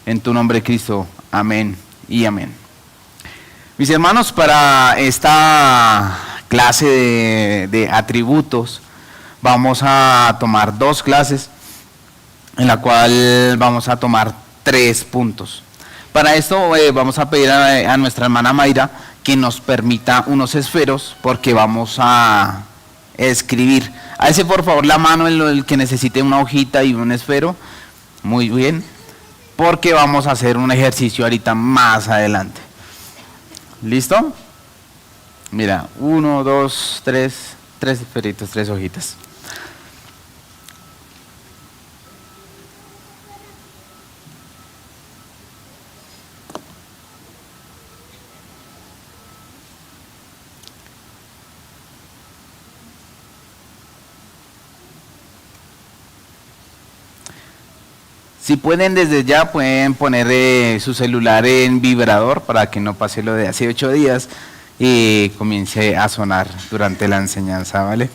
En tu nombre, Cristo. Amén y amén. Mis hermanos, para esta clase de atributos vamos a tomar 2 clases en la cual vamos a tomar 3 puntos. Para esto vamos a pedir a nuestra hermana Mayra que nos permita unos esferos porque vamos a escribir. Alce por favor la mano en el que necesite una hojita y un esfero. Muy bien. Porque vamos a hacer un ejercicio ahorita más adelante. ¿Listo? Mira, 1, 2, 3 esferitos, 3 hojitas. Si pueden desde ya, pueden poner su celular en vibrador para que no pase lo de hace 8 días y comience a sonar durante la enseñanza, ¿vale?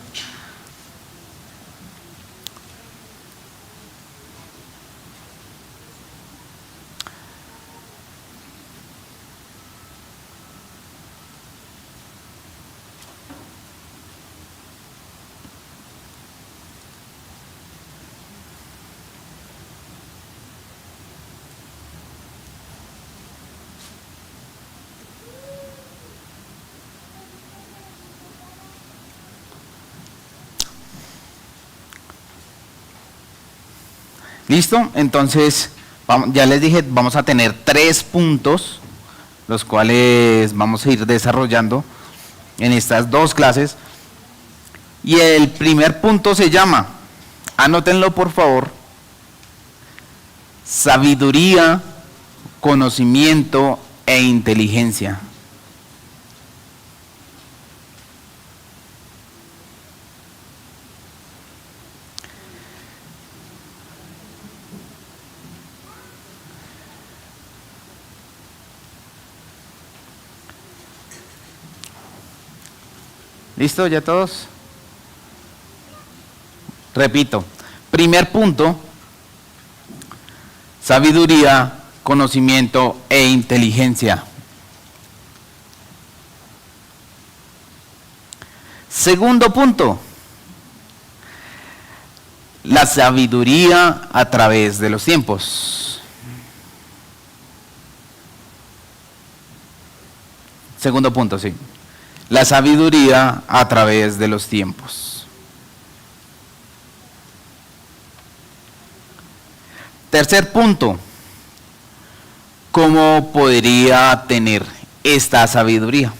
¿Listo? Entonces, ya les dije, vamos a tener 3 puntos, los cuales vamos a ir desarrollando en estas 2 clases. Y el primer punto se llama, anótenlo por favor, sabiduría, conocimiento e inteligencia. ¿Listo ya todos? Repito, primer punto, sabiduría, conocimiento e inteligencia. Segundo punto, la sabiduría a través de los tiempos. Segundo punto, sí. La sabiduría a través de los tiempos. Tercer punto, ¿cómo podría tener esta sabiduría?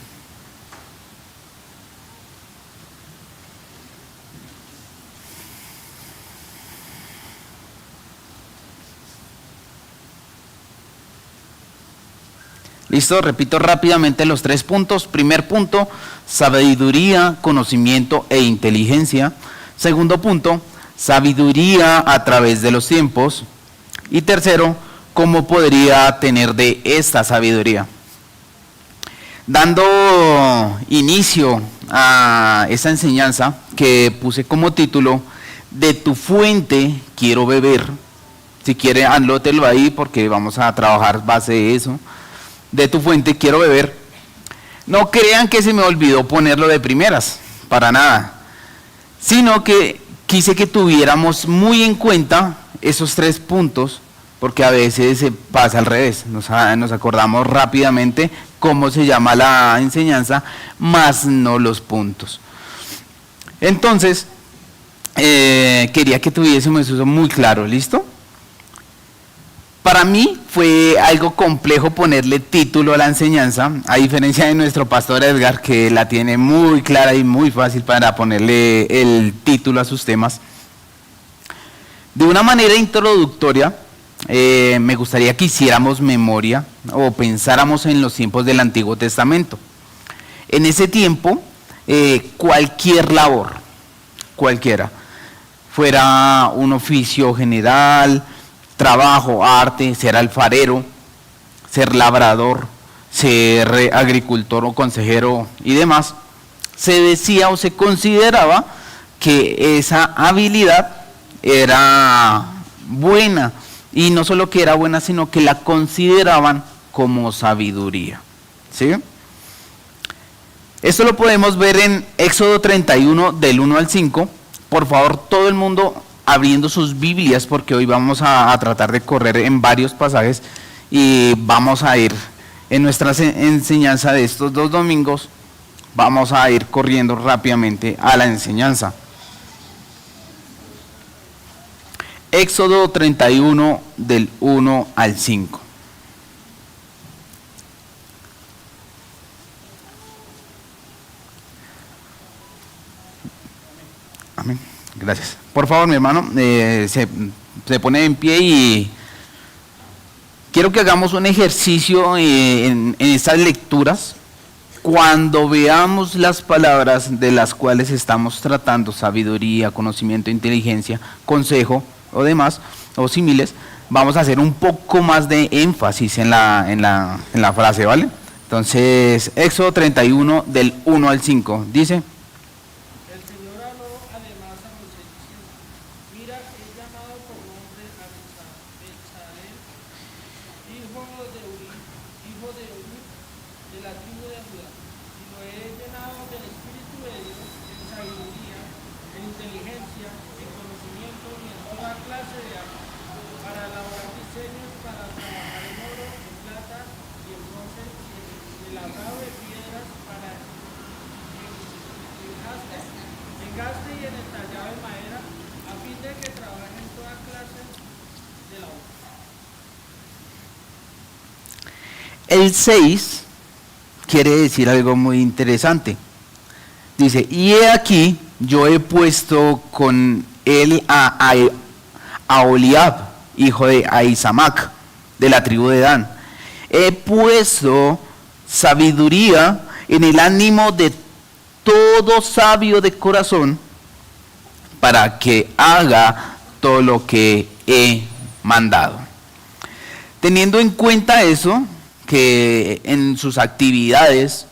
¿Listo? Repito rápidamente los 3 puntos. Primer punto, sabiduría, conocimiento e inteligencia. Segundo punto, sabiduría a través de los tiempos. Y tercero, ¿cómo podría tener de esta sabiduría? Dando inicio a esta enseñanza que puse como título, de tu fuente quiero beber. Si quiere, anótelo ahí porque vamos a trabajar base de eso. De tu fuente quiero beber. No crean que se me olvidó ponerlo de primeras, para nada, sino que quise que tuviéramos muy en cuenta esos 3 puntos, porque a veces se pasa al revés, nos acordamos rápidamente cómo se llama la enseñanza, más no los puntos. Entonces, quería que tuviésemos eso muy claro, ¿listo? Para mí fue algo complejo ponerle título a la enseñanza, a diferencia de nuestro pastor Edgar, que la tiene muy clara y muy fácil para ponerle el título a sus temas. De una manera introductoria, me gustaría que hiciéramos memoria o pensáramos en los tiempos del Antiguo Testamento. En ese tiempo, cualquier labor, cualquiera, fuera un oficio general, trabajo, arte, ser alfarero, ser labrador, ser agricultor o consejero y demás, se decía o se consideraba que esa habilidad era buena Y no solo que era buena, sino que la consideraban como sabiduría. ¿Sí? Esto lo podemos ver en Éxodo 31, del 1 al 5. Por favor, todo el mundo abriendo sus Biblias, porque hoy vamos a tratar de correr en varios pasajes y vamos a ir en nuestra enseñanza de estos 2 domingos, vamos a ir corriendo rápidamente a la enseñanza. Éxodo 31, del 1 al 5. Amén. Gracias. Por favor, mi hermano, se pone en pie y quiero que hagamos un ejercicio en estas lecturas. Cuando veamos las palabras de las cuales estamos tratando, sabiduría, conocimiento, inteligencia, consejo o demás, o similes, vamos a hacer un poco más de énfasis en la frase, ¿vale? Entonces, Éxodo 31, del 1 al 5, dice: El Señor habló además a Moisés diciendo: Mira, he llamado por nombre a Bezalel, hijo de Uri, de la tribu de Judá, y lo he llenado del Espíritu de Dios, en sabiduría, en inteligencia, en conocimiento y en toda clase de arte, para elaborar diseños, para trabajar en oro, en plata y en bronce, y en labrado de piedras, para engaste y en el tallado de madera, a fin de que trabajen toda clase de la obra. El 6 quiere decir algo muy interesante. Dice: y he aquí, yo he puesto con él a Aholiab, hijo de Ahisamac, de la tribu de Dan. He puesto sabiduría en el ánimo de todo sabio de corazón, para que haga todo lo que he mandado. Teniendo en cuenta eso, que en sus actividades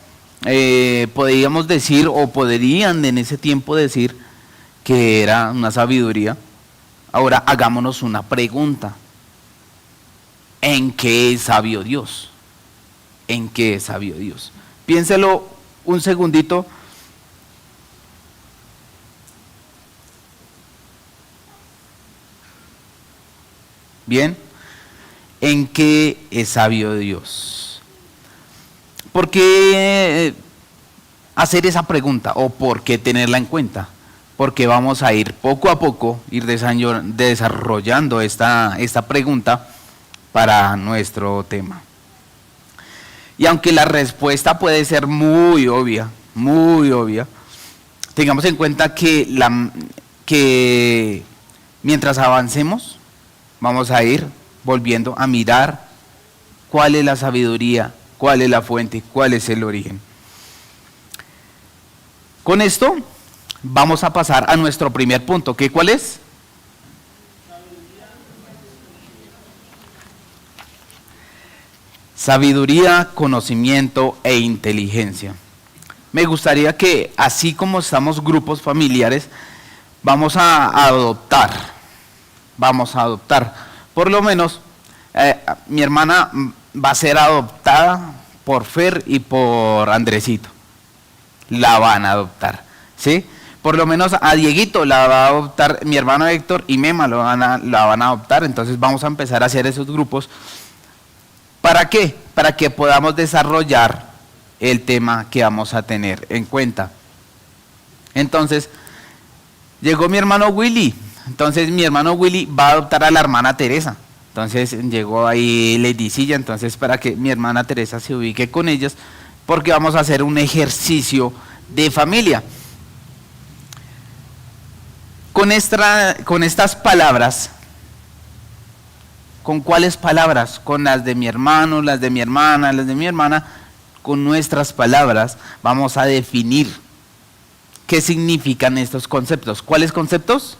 podríamos decir, o podrían en ese tiempo decir, que era una sabiduría. Ahora hagámonos una pregunta: ¿en qué es sabio Dios? ¿En qué es sabio Dios? Piénselo un segundito. Bien, ¿en qué es sabio Dios? ¿Por qué hacer esa pregunta o por qué tenerla en cuenta? Porque vamos a ir poco a poco, ir desarrollando esta pregunta para nuestro tema. Y aunque la respuesta puede ser muy obvia, tengamos en cuenta que mientras avancemos, vamos a ir volviendo a mirar cuál es la sabiduría, cuál es la fuente, cuál es el origen. Con esto vamos a pasar a nuestro primer punto, ¿qué cuál es? Sabiduría, conocimiento e inteligencia. Me gustaría que, así como estamos grupos familiares, vamos a adoptar, por lo menos mi hermana va a ser adoptada por Fer y por Andresito, la van a adoptar, ¿sí? Por lo menos a Dieguito la va a adoptar mi hermano Héctor y Mema la van a adoptar. Entonces vamos a empezar a hacer esos grupos. ¿Para qué? Para que podamos desarrollar el tema que vamos a tener en cuenta. Entonces, llegó mi hermano Willy. Entonces mi hermano Willy va a adoptar a la hermana Teresa. Entonces llegó ahí Ledicilla, entonces para que mi hermana Teresa se ubique con ellas, porque vamos a hacer un ejercicio de familia. Con estas palabras, ¿con cuáles palabras? Con las de mi hermano, las de mi hermana, las de mi hermana. Con nuestras palabras vamos a definir qué significan estos conceptos. ¿Cuáles conceptos?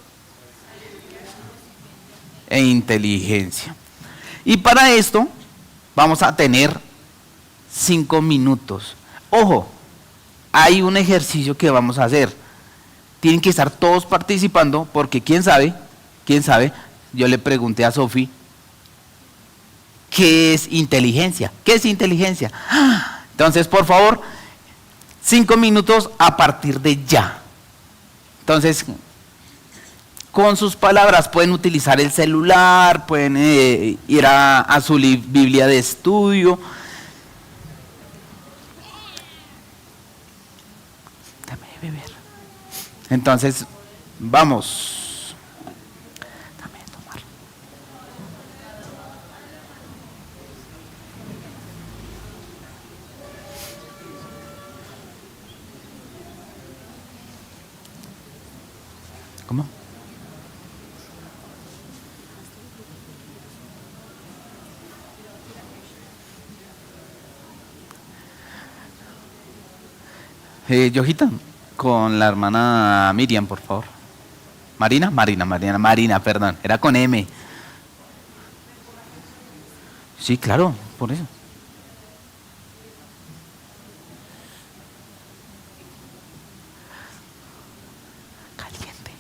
E inteligencia. Y para esto vamos a tener 5 minutos. Ojo, hay un ejercicio que vamos a hacer. Tienen que estar todos participando porque quién sabe, yo le pregunté a Sofi ¿qué es inteligencia? ¿Qué es inteligencia? Entonces, por favor, 5 minutos a partir de ya. Entonces, con sus palabras pueden utilizar el celular, pueden ir a su Biblia de estudio. Dame de beber. Entonces, vamos. Dame de tomar. ¿Cómo? Yojita, con la hermana Miriam, por favor. Marina, perdón, era con M. Sí, claro, por eso. Caliente.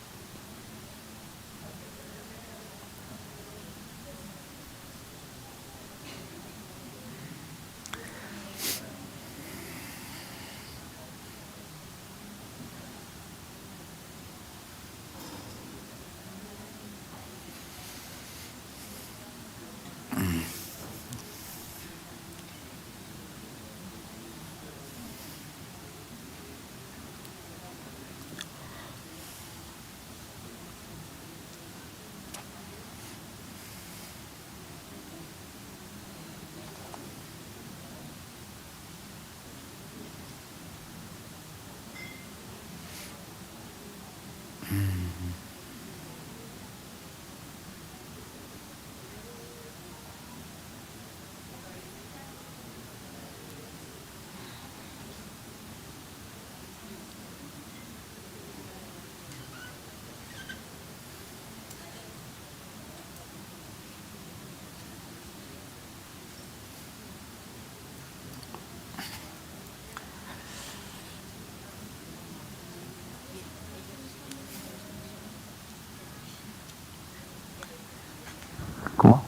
¿Cómo?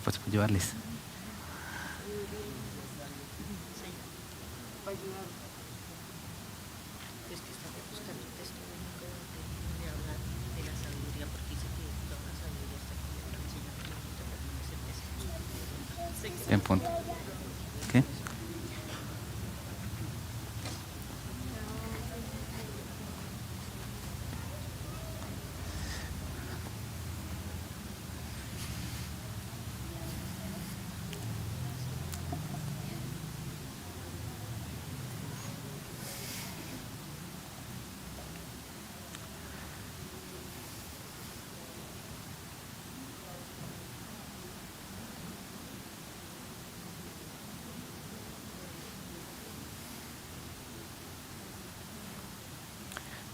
Pues llevarles. Es que estaba buscando el texto de hablar de la sabiduría, porque dice que toda la sabiduría está aquí para enseñar que no se En punto. ¿Qué?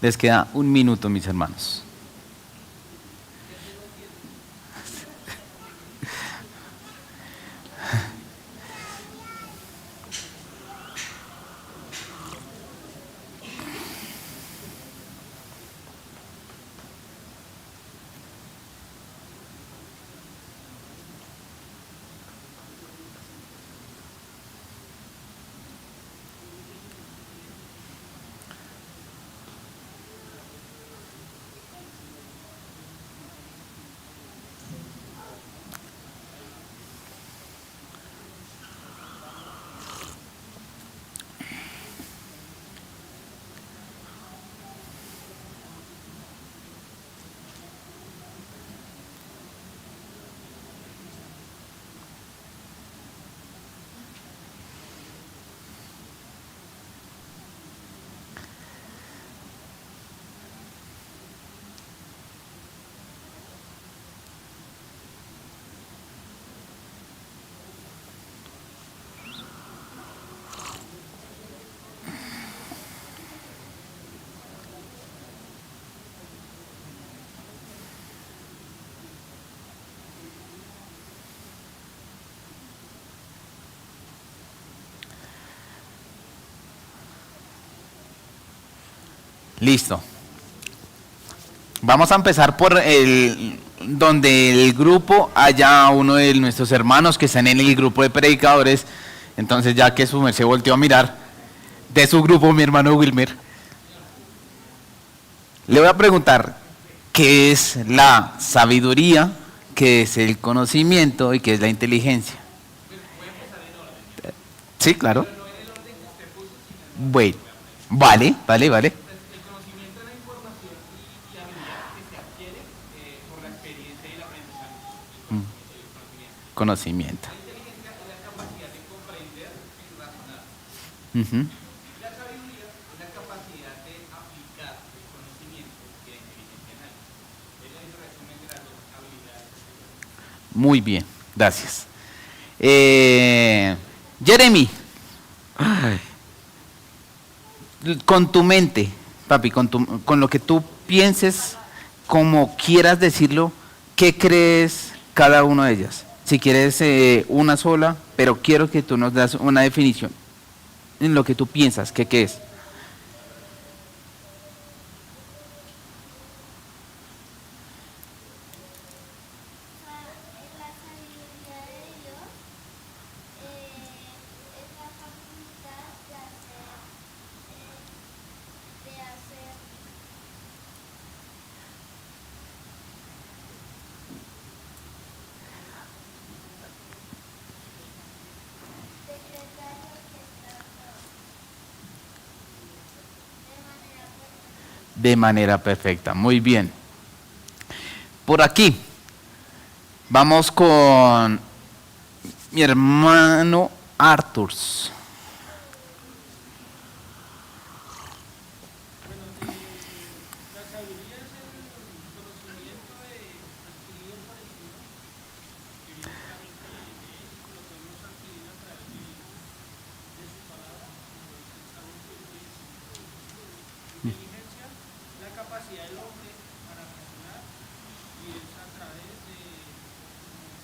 Les queda 1 minuto, mis hermanos. Listo. Vamos a empezar por donde el grupo haya uno de nuestros hermanos que están en el grupo de predicadores. Entonces, ya que su merced volteó a mirar, de su grupo, mi hermano Wilmer, le voy a preguntar qué es la sabiduría, qué es el conocimiento y qué es la inteligencia. Sí, claro. Bueno, vale. Conocimiento. Ujú. Muy bien, gracias. Jeremy, ay, con tu mente, papi, con lo que tú pienses, como quieras decirlo, ¿qué crees cada una de ellas? Si quieres una sola, pero quiero que tú nos das una definición en lo que tú piensas, ¿qué es? La sabiduría de Dios es la facultad de hacer decretar lo que está De manera perfecta, muy bien. Por aquí, vamos con mi hermano Arthur. La sabiduría es el conocimiento adquirido por el Señor, que directamente lo podemos adquirir a través de su palabra, como estamos viendo. Inteligencia, la capacidad del hombre para razonar, y es a través de este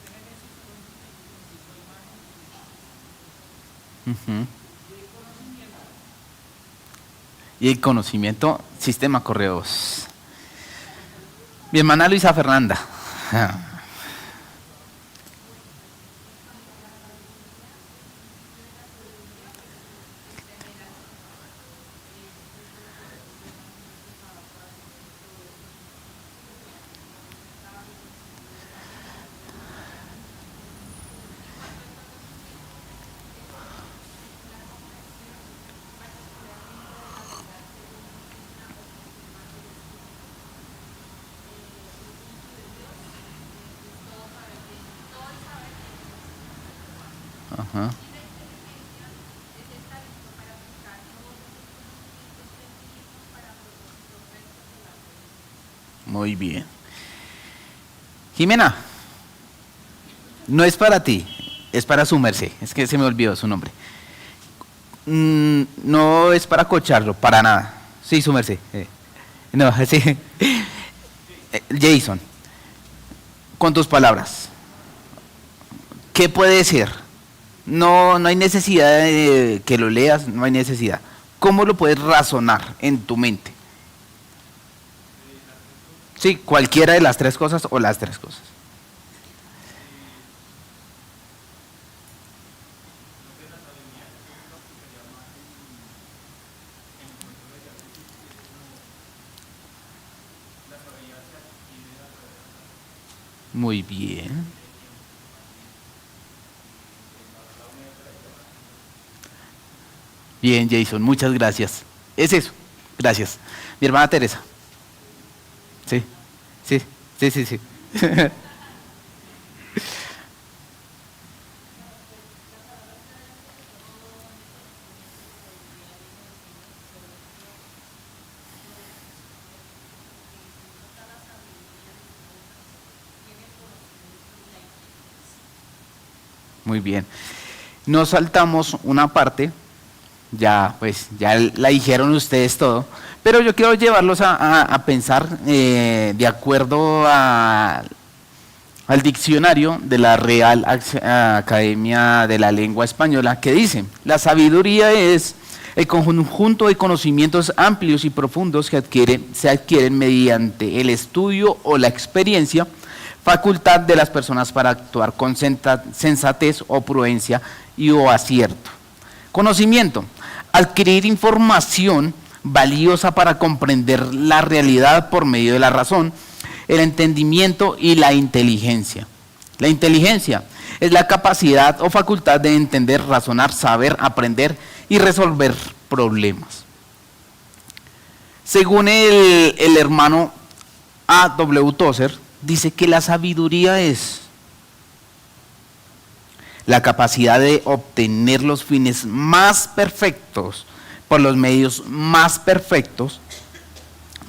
Génesis 1, hizo imagen. Ujú. Y el conocimiento, Y el conocimiento, sistema correos. Mi hermana Luisa Fernanda. Ajá. Muy bien. Jimena, no es para ti, es para su merced. Es que se me olvidó su nombre. No es para cocharlo, para nada. Sí, su merced. No, sí. Jason, con tus palabras, ¿qué puede ser? No, no hay necesidad de que lo leas, no hay necesidad. ¿Cómo lo puedes razonar en tu mente? Sí, cualquiera de las tres cosas o las tres cosas. Muy bien. Bien, Jason, muchas gracias. Es eso, gracias. Mi hermana Teresa. Sí, sí. Muy bien. Nos saltamos una parte, ya pues ya la dijeron ustedes todo, pero yo quiero llevarlos a pensar de acuerdo al diccionario de la Real Academia de la Lengua Española, que dice: la sabiduría es el conjunto de conocimientos amplios y profundos que se adquieren mediante el estudio o la experiencia facultad de las personas para actuar con sensatez o prudencia y o acierto. Conocimiento, adquirir información valiosa para comprender la realidad por medio de la razón, el entendimiento y la inteligencia. La inteligencia es la capacidad o facultad de entender, razonar, saber, aprender y resolver problemas. Según el hermano A.W. Tozer, dice que la sabiduría es la capacidad de obtener los fines más perfectos por los medios más perfectos,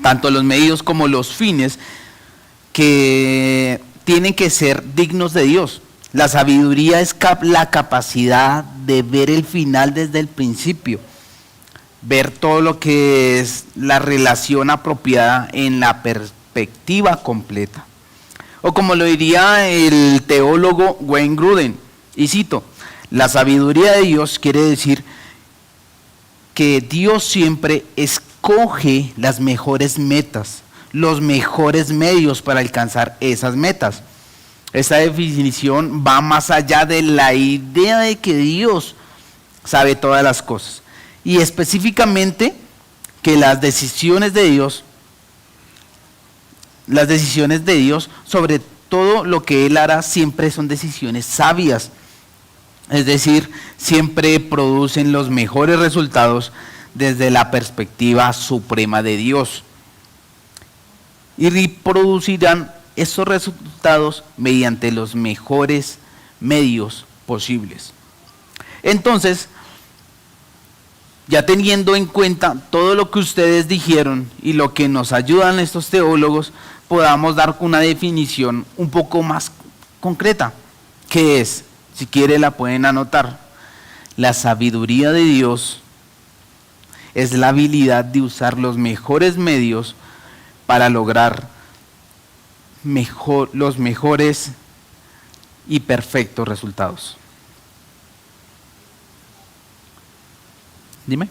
tanto los medios como los fines que tienen que ser dignos de Dios. La sabiduría es la capacidad de ver el final desde el principio, ver todo lo que es la relación apropiada en la perspectiva completa. O como lo diría el teólogo Wayne Grudem, y cito, la sabiduría de Dios quiere decir que Dios siempre escoge las mejores metas, los mejores medios para alcanzar esas metas. Esta definición va más allá de la idea de que Dios sabe todas las cosas. Y específicamente que las decisiones de Dios sobre todo lo que Él hará siempre son decisiones sabias. Es decir, siempre producen los mejores resultados desde la perspectiva suprema de Dios. Y producirán esos resultados mediante los mejores medios posibles. Entonces, ya teniendo en cuenta todo lo que ustedes dijeron y lo que nos ayudan estos teólogos, podamos dar una definición un poco más concreta. ¿Qué es? Si quiere la pueden anotar. La sabiduría de Dios es la habilidad de usar los mejores medios para lograr los mejores y perfectos resultados. Dime.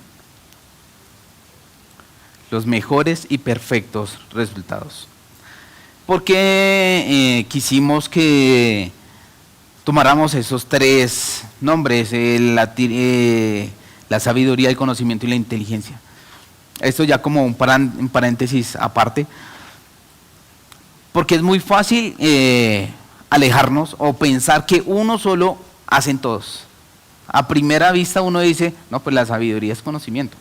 Los mejores y perfectos resultados. ¿Por qué quisimos que tomáramos esos tres nombres, la sabiduría, el conocimiento y la inteligencia? Esto ya como un paréntesis aparte, porque es muy fácil alejarnos o pensar que uno solo hacen todos. A primera vista uno dice, no, pues la sabiduría es conocimiento,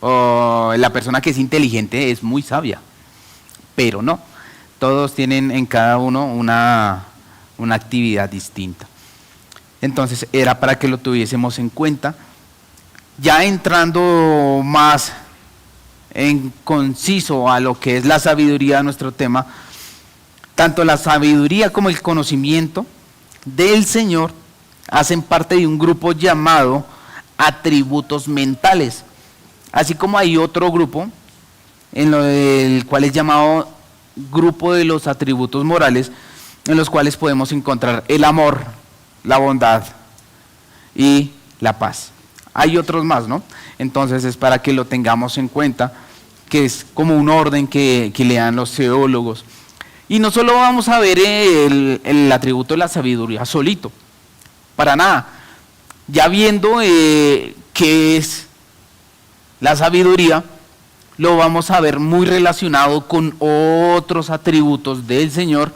o la persona que es inteligente es muy sabia, pero no, todos tienen en cada uno una actividad distinta. Entonces era para que lo tuviésemos en cuenta. Ya entrando más en conciso a lo que es la sabiduría de nuestro tema, tanto la sabiduría como el conocimiento del Señor hacen parte de un grupo llamado atributos mentales, así como hay otro grupo en el cual es llamado grupo de los atributos morales, en los cuales podemos encontrar el amor, la bondad y la paz. Hay otros más, ¿no? Entonces es para que lo tengamos en cuenta, que es como un orden que le dan los teólogos. Y no solo vamos a ver el atributo de la sabiduría solito, para nada. Ya viendo qué es la sabiduría, lo vamos a ver muy relacionado con otros atributos del Señor,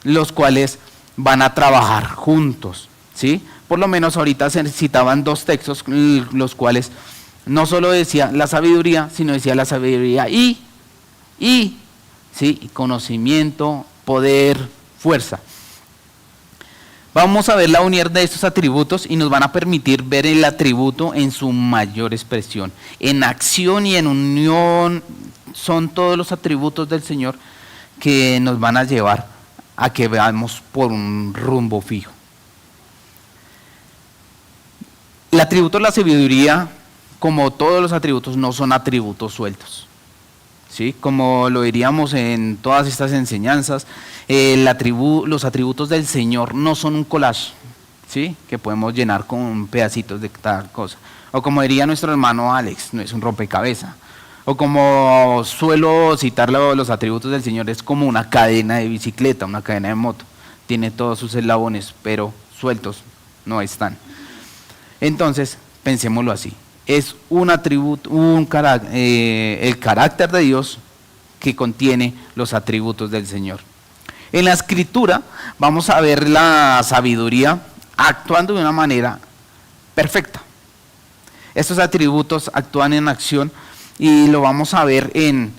los cuales van a trabajar juntos, ¿sí? Por lo menos ahorita se citaban dos textos, los cuales no solo decía la sabiduría, sino decía la sabiduría y ¿sí? Conocimiento, poder, fuerza. Vamos a ver la unidad de estos atributos y nos van a permitir ver el atributo en su mayor expresión. En acción y en unión son todos los atributos del Señor que nos van a llevar a que veamos por un rumbo fijo. El atributo de la sabiduría, como todos los atributos, no son atributos sueltos, ¿sí? Como lo diríamos en todas estas enseñanzas, los atributos del Señor no son un collage, ¿sí? Que podemos llenar con pedacitos de tal cosa. O como diría nuestro hermano Alex, no es un rompecabezas. O como suelo citar los atributos del Señor, es como una cadena de bicicleta, una cadena de moto. Tiene todos sus eslabones, pero sueltos no están. Entonces, pensémoslo así. Es un atributo, el carácter de Dios que contiene los atributos del Señor. En la Escritura vamos a ver la sabiduría actuando de una manera perfecta. Estos atributos actúan en acción y lo vamos a ver en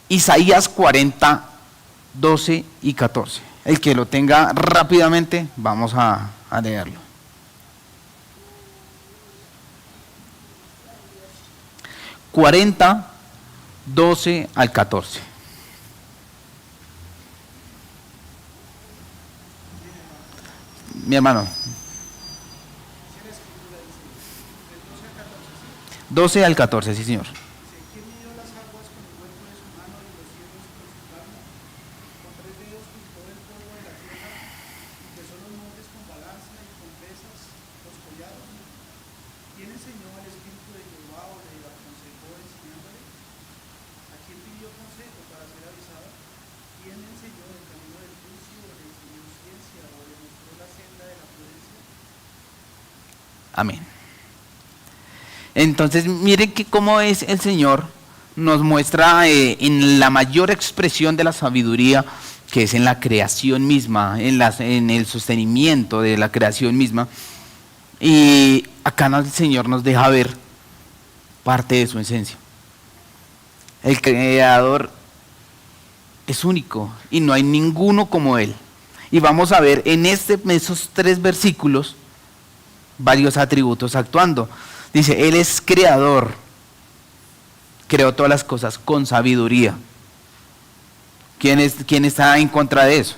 Isaías 40, 12 y 14. El que lo tenga rápidamente, vamos a leerlo. Cuarenta, 12 al 14. Mi hermano. 12 al 14, sí señor. ¿Quién midió las aguas con el hueco de su mano y los cielos con su palma? Con 3 dedos juntó el polvo de la tierra y pesó los montes con balanza y con pesas los collados. ¿Quién enseñó al espíritu de Jehová o le aconsejó enseñándole? ¿A quién pidió consejo para ser avisado? ¿Quién le enseñó el camino del juicio o le enseñó ciencia o le mostró la senda de la prudencia? Amén. Entonces, miren que cómo es el Señor, nos muestra en la mayor expresión de la sabiduría, que es en la creación misma, en el sostenimiento de la creación misma. Y acá el Señor nos deja ver parte de su esencia. El Creador es único y no hay ninguno como Él. Y vamos a ver en esos 3 versículos varios atributos actuando. Dice, Él es creador, creó todas las cosas con sabiduría. ¿Quién está en contra de eso?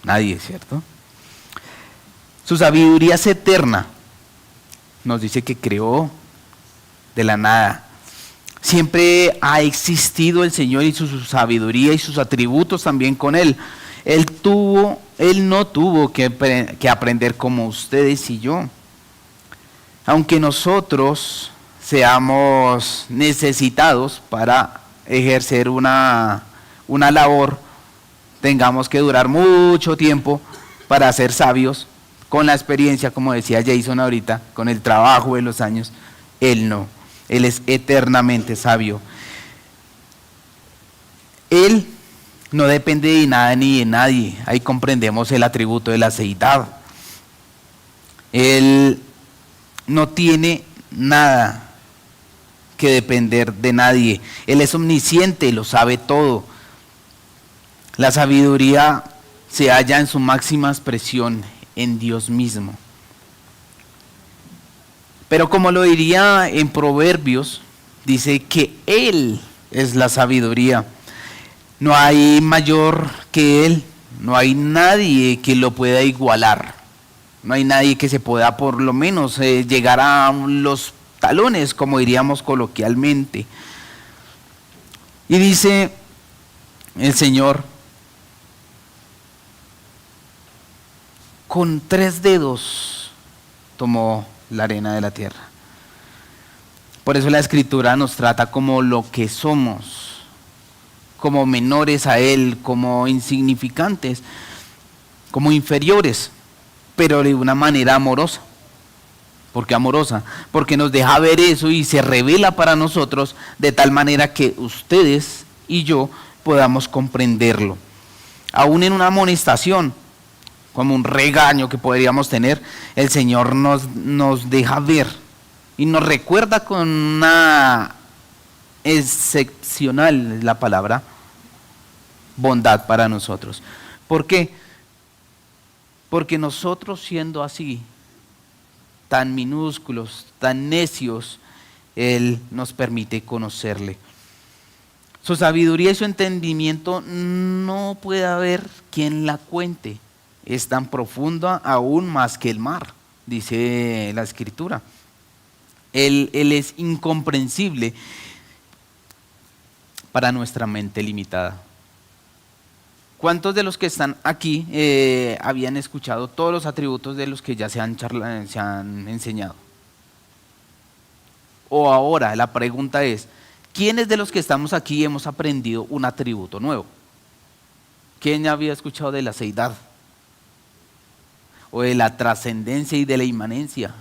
Nadie, ¿cierto? Su sabiduría es eterna. Nos dice que creó de la nada. Siempre ha existido el Señor y su sabiduría y sus atributos también con Él. Él no tuvo que aprender como ustedes y yo. Aunque nosotros seamos necesitados para ejercer una labor, tengamos que durar mucho tiempo para ser sabios, con la experiencia, como decía Jason ahorita, con el trabajo de los años, Él no. Él es eternamente sabio. Él no depende de nada ni de nadie. Ahí comprendemos el atributo de la seidad. Él no tiene nada que depender de nadie. Él es omnisciente, lo sabe todo. La sabiduría se halla en su máxima expresión en Dios mismo. Pero como lo diría en Proverbios, dice que Él es la sabiduría. No hay mayor que Él, no hay nadie que lo pueda igualar. No hay nadie que se pueda por lo menos llegar a los talones, como diríamos coloquialmente. Y dice el Señor, con 3 dedos tomó la arena de la tierra. Por eso la Escritura nos trata como lo que somos, como menores a Él, como insignificantes, como inferiores, pero de una manera amorosa. ¿Por qué amorosa? Porque nos deja ver eso y se revela para nosotros de tal manera que ustedes y yo podamos comprenderlo. Aún en una amonestación, como un regaño que podríamos tener, el Señor nos deja ver y nos recuerda con una excepcional, es la palabra, bondad para nosotros. ¿Por qué? Porque nosotros siendo así, tan minúsculos, tan necios, Él nos permite conocerle. Su sabiduría y su entendimiento no puede haber quien la cuente. Es tan profunda aún más que el mar, dice la Escritura. Él es incomprensible para nuestra mente limitada. ¿Cuántos de los que están aquí habían escuchado todos los atributos de los que ya se han enseñado? O ahora la pregunta es, ¿Quiénes de los que estamos aquí hemos aprendido un atributo nuevo? ¿Quién había escuchado de la seidad? ¿O de la trascendencia y de la inmanencia?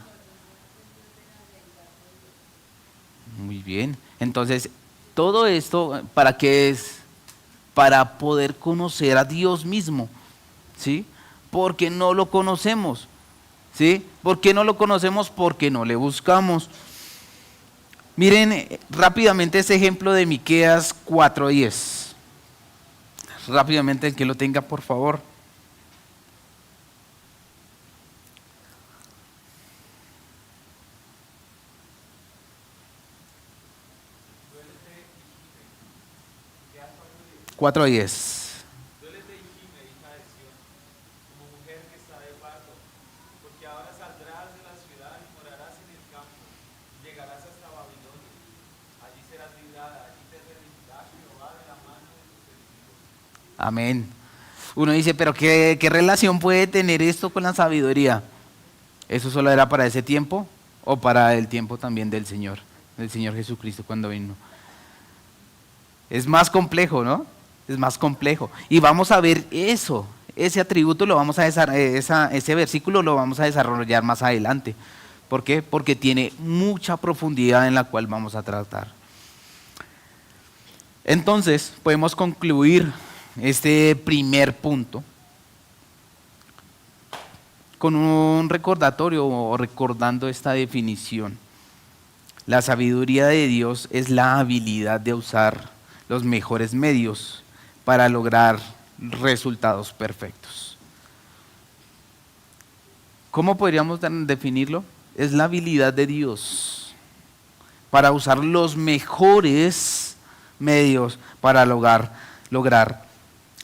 Muy bien. Entonces, todo esto, ¿para qué es? Para poder conocer a Dios mismo, ¿sí? Porque no lo conocemos, ¿sí? ¿Por qué no lo conocemos? Porque no le buscamos. Miren rápidamente ese ejemplo de Miqueas 4:10. Rápidamente, el que lo tenga, por favor. Cuatro diez. Duélete y gime, hija de Sión, como mujer que está de parto, porque ahora saldrás de la ciudad y morarás en el campo, llegarás hasta Babilonia, allí serás librada, allí te redimirá Jehová de la mano de tus enemigos. Amén. Uno dice, pero ¿qué relación puede tener esto con la sabiduría? ¿Eso solo era para ese tiempo o para el tiempo también del Señor Jesucristo cuando vino? Es más complejo, ¿no? Es más complejo. Y vamos a ver eso, ese atributo lo vamos a ese versículo lo vamos a desarrollar más adelante. ¿Por qué? Porque tiene mucha profundidad en la cual vamos a tratar. Entonces, podemos concluir este primer punto con un recordatorio o recordando esta definición. La sabiduría de Dios es la habilidad de usar los mejores medios para lograr resultados perfectos. ¿Cómo podríamos definirlo? Es la habilidad de Dios para usar los mejores medios para lograr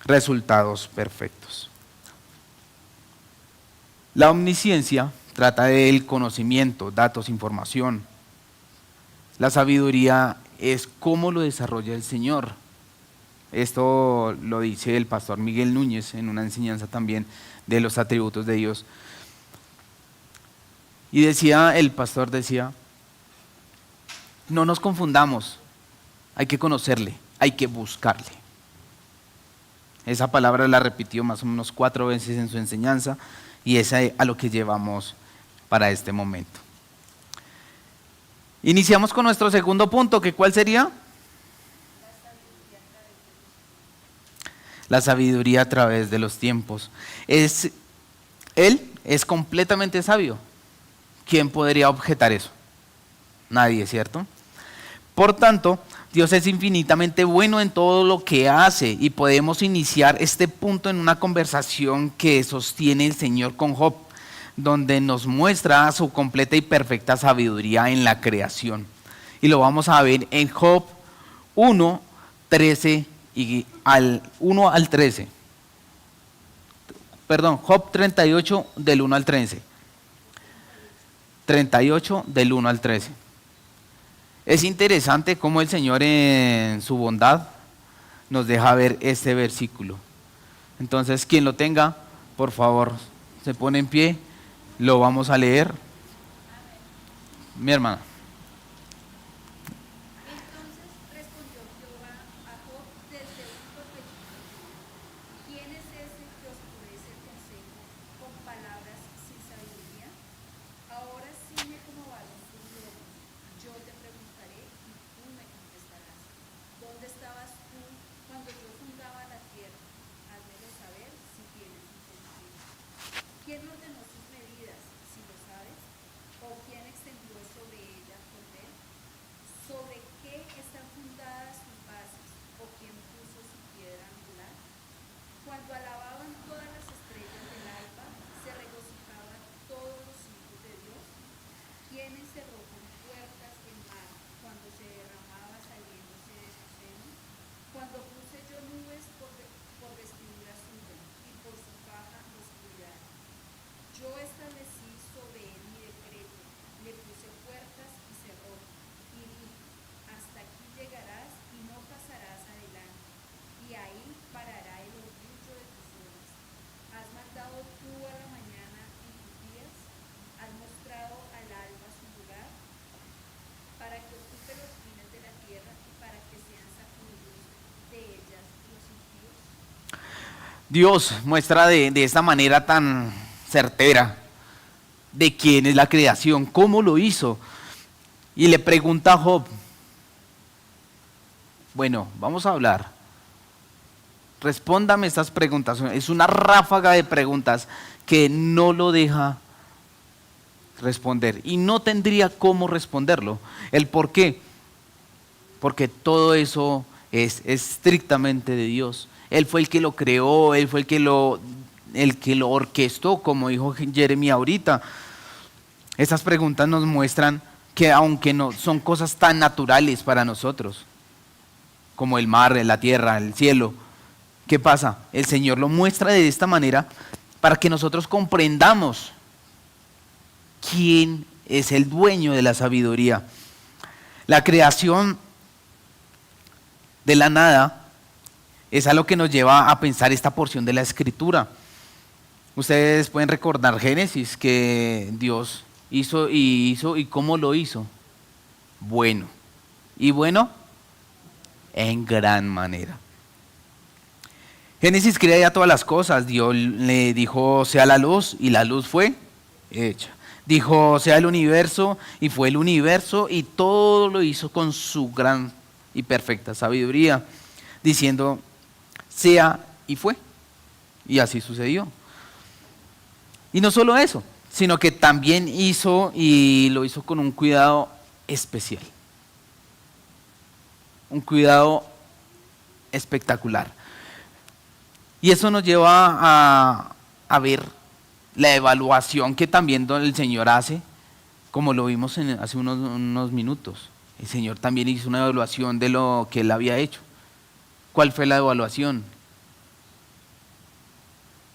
resultados perfectos. La omnisciencia trata del conocimiento, datos, información. La sabiduría es cómo lo desarrolla el Señor. Esto lo dice el pastor Miguel Núñez en una enseñanza también de los atributos de Dios. Y el pastor decía, no nos confundamos, hay que conocerle, hay que buscarle. Esa palabra la repitió más o menos 4 veces en su enseñanza y es a lo que llevamos para este momento. Iniciamos con nuestro segundo punto, que ¿cuál sería? La sabiduría a través de los tiempos. Él es completamente sabio. ¿Quién podría objetar eso? Nadie, ¿cierto? Por tanto, Dios es infinitamente bueno en todo lo que hace y podemos iniciar este punto en una conversación que sostiene el Señor con Job, donde nos muestra su completa y perfecta sabiduría en la creación. Y lo vamos a ver en Job 1, 13 y al 1 al 13. Perdón, Job 38 del 1 al 13. 38 del 1 al 13. Es interesante cómo el Señor en su bondad nos deja ver este versículo. Entonces, quien lo tenga, por favor, se pone en pie, lo vamos a leer. Mi hermana. Entonces respondió Jehová a Job desde un torbellino. ¿Quién es ese que oscurece el consejo con palabras sin sabiduría? Ahora sígueme como varón furioso. Yo te preguntaré y tú me contestarás. ¿Dónde estabas tú cuando yo fundaba la tierra? Házmelo saber si tienes entendimiento. ¿Quién ordenó sus medidas, si lo sabes? ¿O quién extendió sobre ella cordel? ¿Sobre qué están fundadas sus bases? ¿O quién puso su piedra angular? Cuando alababan todas las estrellas del alba, se regocijaban todos los hijos de Dios. ¿Quién encerró con puertas el mar cuando se derramaba saliéndose de su seno? Cuando puse yo nubes por vestidura suya y por su faja oscuridad. Yo establecí sobre él mi decreto, le puse puertas y cerró, y dije, hasta aquí llegarás y no pasarás adelante, y ahí parará el orgullo de tus obras. ¿Has mandado tú a la mañana en tus días? ¿Has mostrado al alba su lugar? Para que ocupe los fines de la tierra y para Dios muestra de esta manera tan certera de quién es la creación, cómo lo hizo. Y le pregunta a Job, bueno, vamos a hablar. Respóndame estas preguntas. Es una ráfaga de preguntas que no lo deja responder. Y no tendría cómo responderlo. ¿El por qué? Porque todo eso es estrictamente de Dios. Él fue el que lo creó, Él fue el que lo orquestó, como dijo Jeremy ahorita. Estas preguntas nos muestran que aunque no son cosas tan naturales para nosotros, como el mar, la tierra, el cielo, ¿qué pasa? El Señor lo muestra de esta manera para que nosotros comprendamos quién es el dueño de la sabiduría. La creación de la nada es algo que nos lleva a pensar esta porción de la Escritura. Ustedes pueden recordar Génesis, que Dios hizo y cómo lo hizo. Bueno. ¿Y bueno? En gran manera. Génesis crea ya todas las cosas. Dios le dijo, sea la luz, y la luz fue hecha. Dijo, sea el universo, y fue el universo, y todo lo hizo con su gran y perfecta sabiduría, diciendo, sea, y fue. Y así sucedió. Y no solo eso, sino que también hizo, y lo hizo con un cuidado especial. Un cuidado espectacular. Y eso nos lleva a ver la evaluación que también el Señor hace, como lo vimos hace unos minutos. El Señor también hizo una evaluación de lo que Él había hecho. ¿Cuál fue la evaluación?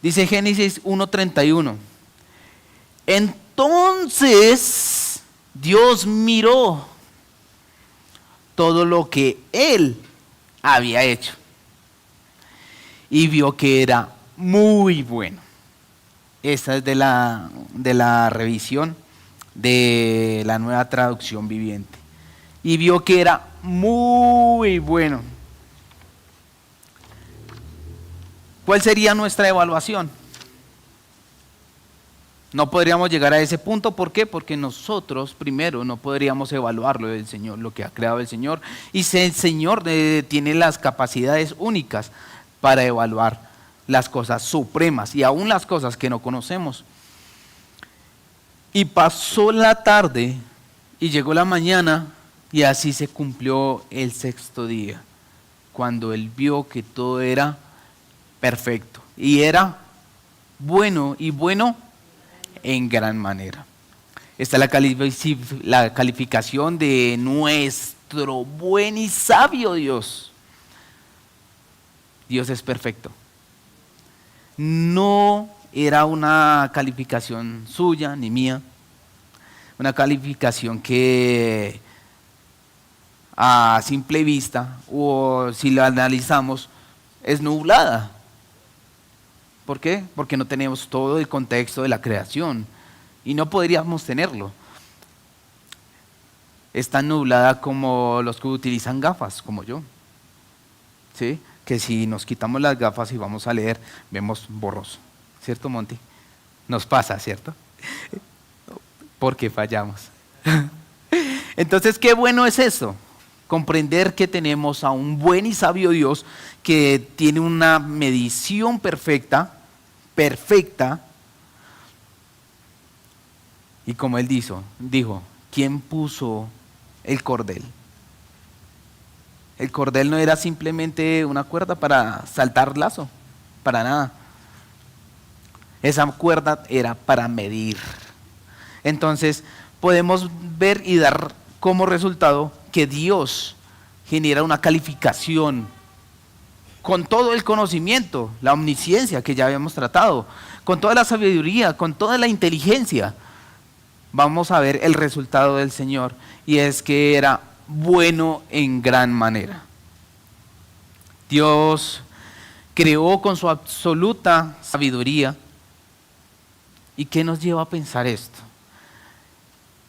Dice Génesis 1:31. Entonces Dios miró todo lo que Él había hecho y vio que era muy bueno. Esta es de la revisión de la Nueva Traducción Viviente. Y vio que era muy bueno. ¿Cuál sería nuestra evaluación? No podríamos llegar a ese punto. ¿Por qué? Porque nosotros primero no podríamos evaluarlo del Señor, lo que ha creado el Señor. Y el Señor tiene las capacidades únicas para evaluar las cosas supremas y aún las cosas que no conocemos. Y pasó la tarde y llegó la mañana, y así se cumplió el sexto día, cuando Él vio que todo era perfecto y era bueno, y bueno en gran manera. Esta es la calificación de nuestro buen y sabio Dios. Dios es perfecto. No era una calificación suya ni mía, una calificación que a simple vista, o si la analizamos, es nublada. ¿Por qué? Porque no tenemos todo el contexto de la creación y no podríamos tenerlo. Es tan nublada como los que utilizan gafas, como yo. ¿Sí? Que si nos quitamos las gafas y vamos a leer, vemos borroso. ¿Cierto, Monty? Nos pasa, ¿cierto? Porque fallamos. Entonces, qué bueno es eso. Comprender que tenemos a un buen y sabio Dios que tiene una medición perfecta, y como Él dijo, ¿quién puso el cordel? El cordel no era simplemente una cuerda para saltar lazo, para nada. Esa cuerda era para medir. Entonces, podemos ver y dar como resultado que Dios genera una calificación con todo el conocimiento, la omnisciencia que ya habíamos tratado, con toda la sabiduría, con toda la inteligencia. Vamos a ver el resultado del Señor, y es que era bueno en gran manera. Dios creó con su absoluta sabiduría. ¿Y qué nos lleva a pensar esto?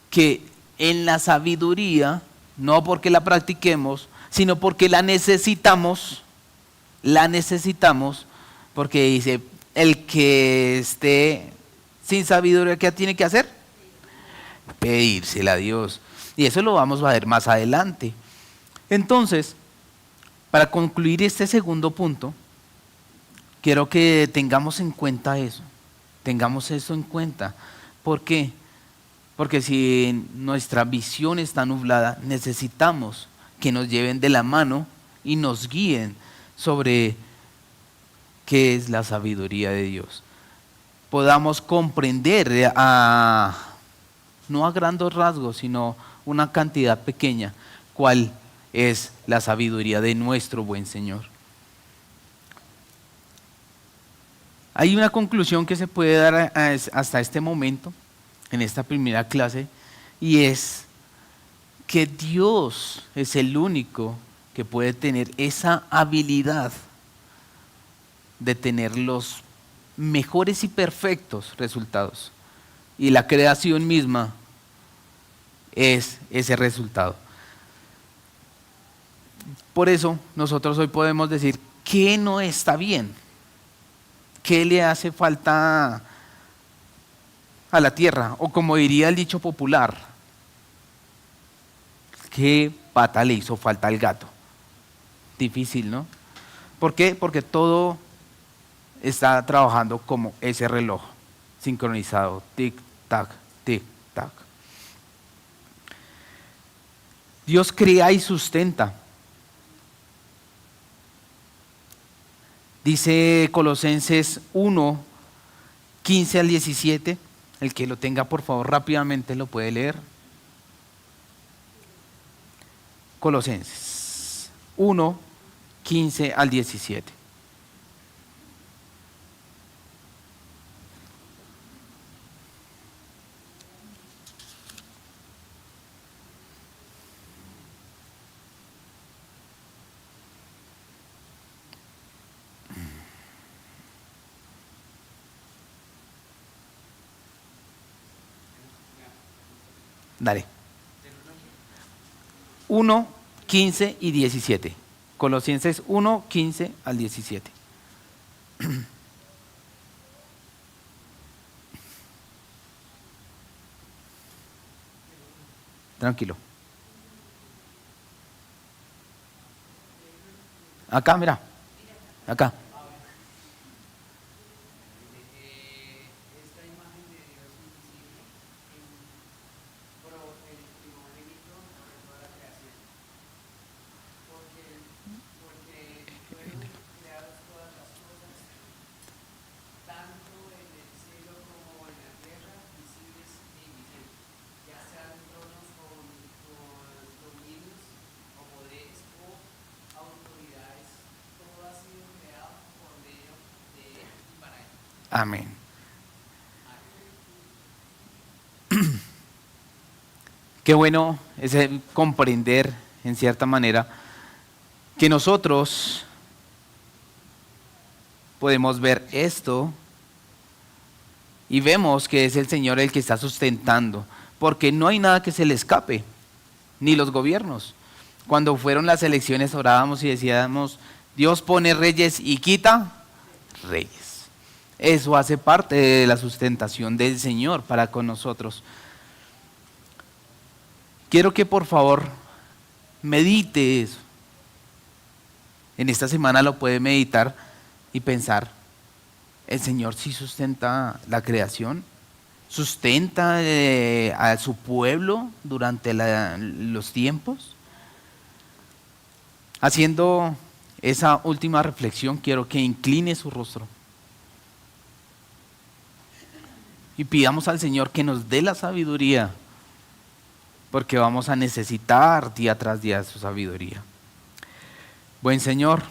Que en la sabiduría, no porque la practiquemos, sino porque la necesitamos, Porque dice, el que esté sin sabiduría, ¿qué tiene que hacer? Pedírsela a Dios. Y eso lo vamos a ver más adelante. Entonces, para concluir este segundo punto, quiero que tengamos en cuenta eso. Tengamos eso en cuenta. ¿Por qué? Porque si nuestra visión está nublada, necesitamos que nos lleven de la mano y nos guíen sobre qué es la sabiduría de Dios. Podamos comprender no a grandes rasgos, sino una cantidad pequeña, cuál es la sabiduría de nuestro buen Señor. Hay una conclusión que se puede dar hasta este momento, en esta primera clase, y es que Dios es el único que puede tener esa habilidad de tener los mejores y perfectos resultados. Y la creación misma es ese resultado. Por eso nosotros hoy podemos decir, ¿qué no está bien? ¿Qué le hace falta a la tierra? O como diría el dicho popular, ¿qué pata le hizo falta al gato? Difícil, ¿no? ¿Por qué? Porque todo está trabajando como ese reloj, sincronizado, tic-tac, tic-tac. Dios crea y sustenta. Dice Colosenses 1, 15 al 17. El que lo tenga, por favor, rápidamente lo puede leer. Colosenses 1, 15 al 17. Dale. 1, 15 y 17. Colosenses 1, 15 al 17. Tranquilo. Acá, mira. Acá. Amén. Qué bueno es comprender, en cierta manera, que nosotros podemos ver esto y vemos que es el Señor el que está sustentando, porque no hay nada que se le escape, ni los gobiernos. Cuando fueron las elecciones orábamos y decíamos, Dios pone reyes y quita reyes. Eso hace parte de la sustentación del Señor para con nosotros. Quiero que por favor medite eso. En esta semana lo puede meditar y pensar, ¿el Señor sí sustenta la creación? ¿Sustenta a su pueblo durante los tiempos? Haciendo esa última reflexión, quiero que incline su rostro y pidamos al Señor que nos dé la sabiduría, porque vamos a necesitar día tras día su sabiduría. Buen Señor,